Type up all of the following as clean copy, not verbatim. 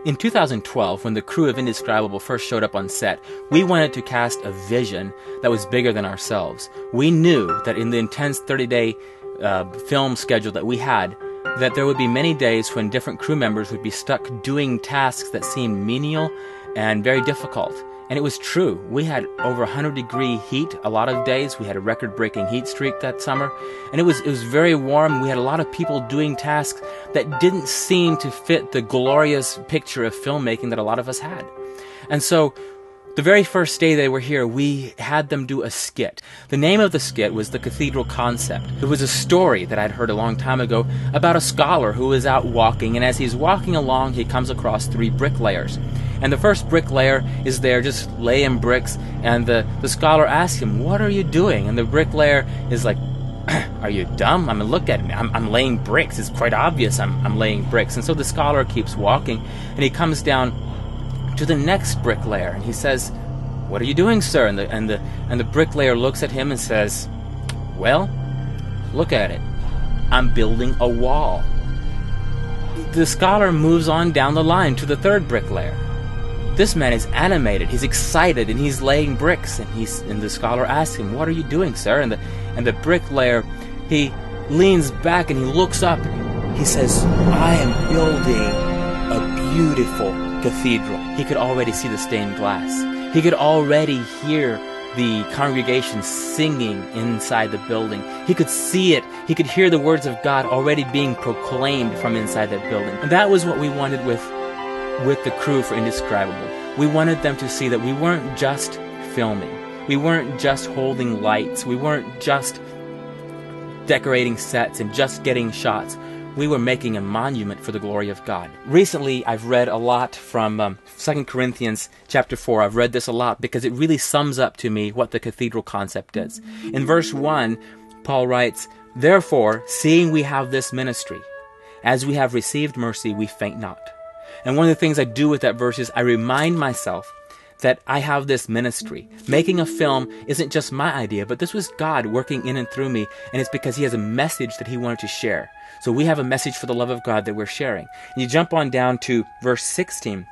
In 2012, when the crew of Indescribable first showed up on set, we wanted to cast a vision that was bigger than ourselves. We knew that in the intense 30-day film schedule that we had, that there would be many days when different crew members would be stuck doing tasks that seemed menial and very difficult. And it was true. We had over 100-degree heat a lot of days. We had a record-breaking heat streak that summer. And it was very warm. We had a lot of people doing tasks that didn't seem to fit the glorious picture of filmmaking that a lot of us had. And so the very first day they were here, we had them do a skit. The name of the skit was the Cathedral Concept. It was a story that I'd heard a long time ago about a scholar who was out walking, and as he's walking along, he comes across 3 bricklayers. And the first bricklayer is there just laying bricks, and the scholar asks him, "What are you doing?" And the bricklayer is like, "Are you dumb? I mean, look at me. I'm laying bricks. It's quite obvious I'm laying bricks." And so the scholar keeps walking, and he comes down to the next bricklayer, and he says, "What are you doing, sir?" And the bricklayer looks at him and says, "Well, look at it. I'm building a wall." The scholar moves on down the line to the third bricklayer. This man is animated, he's excited, and he's laying bricks. And the scholar asks him, "What are you doing, sir?" And the bricklayer, he leans back and he looks up. He says, "I am building a beautiful cathedral." He could already see the stained glass. He could already hear the congregation singing inside the building. He could see it. He could hear the words of God already being proclaimed from inside that building. And that was what we wanted with the crew for Indescribable. We wanted them to see that we weren't just filming. We weren't just holding lights. We weren't just decorating sets and just getting shots. We were making a monument for the glory of God. Recently, I've read a lot from 2 Corinthians chapter 4. I've read this a lot because it really sums up to me what the cathedral concept is. In verse 1, Paul writes, "Therefore, seeing we have this ministry, as we have received mercy, we faint not." And one of the things I do with that verse is I remind myself that I have this ministry. Making a film isn't just my idea, but this was God working in and through me, and it's because He has a message that He wanted to share. So we have a message for the love of God that we're sharing. And you jump on down to verse 16,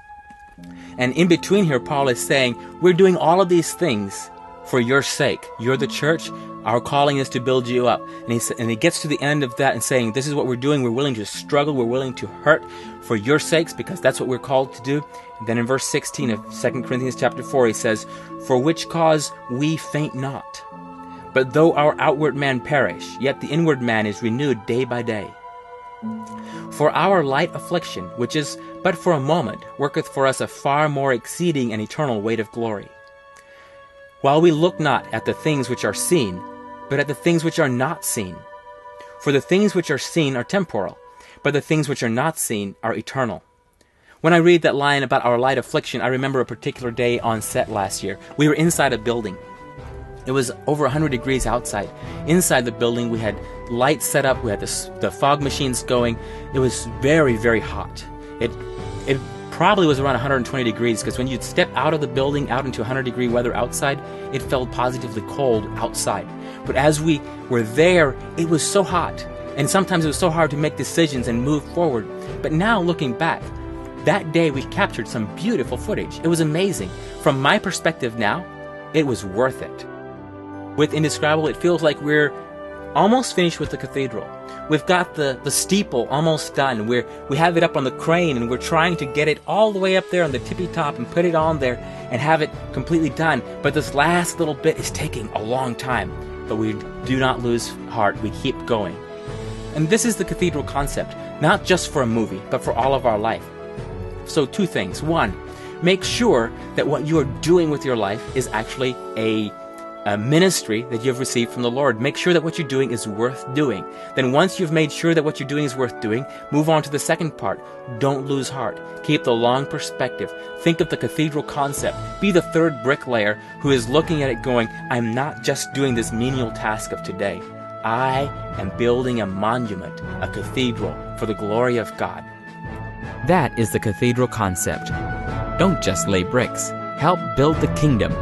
and in between here, Paul is saying, we're doing all of these things for your sake. You're the church. Our calling is to build you up. And he gets to the end of that and saying, this is what we're doing. We're willing to struggle. We're willing to hurt for your sakes because that's what we're called to do. And then in verse 16 of 2 Corinthians chapter 4, he says, "For which cause we faint not. But though our outward man perish, yet the inward man is renewed day by day. For our light affliction, which is but for a moment, worketh for us a far more exceeding and eternal weight of glory. While we look not at the things which are seen, but at the things which are not seen. For the things which are seen are temporal, but the things which are not seen are eternal." When I read that line about our light affliction, I remember a particular day on set last year. We were inside a building. It was over 100 degrees outside. Inside the building, we had lights set up. We had the fog machines going. It was very, very hot. It probably was around 120 degrees because when you'd step out of the building out into 100-degree weather outside, it felt positively cold outside. But as we were there, it was so hot. And sometimes it was so hard to make decisions and move forward. But now, looking back, that day we captured some beautiful footage. It was amazing. From my perspective now, it was worth it. With Indescribable, it feels like we're almost finished with the cathedral. We've got the steeple almost done. We have it up on the crane, and we're trying to get it all the way up there on the tippy top and put it on there and have it completely done. But this last little bit is taking a long time. But we do not lose heart. We keep going. And this is the cathedral concept, not just for a movie, but for all of our life. So 2 things. 1, make sure that what you are doing with your life is actually a ministry that you have received from the Lord. Make sure that what you're doing is worth doing. Then once you've made sure that what you're doing is worth doing, move on to the second part. Don't lose heart. Keep the long perspective. Think of the cathedral concept. Be the third bricklayer who is looking at it going, I'm not just doing this menial task of today. I am building a monument, a cathedral for the glory of God. That is the cathedral concept. Don't just lay bricks. Help build the kingdom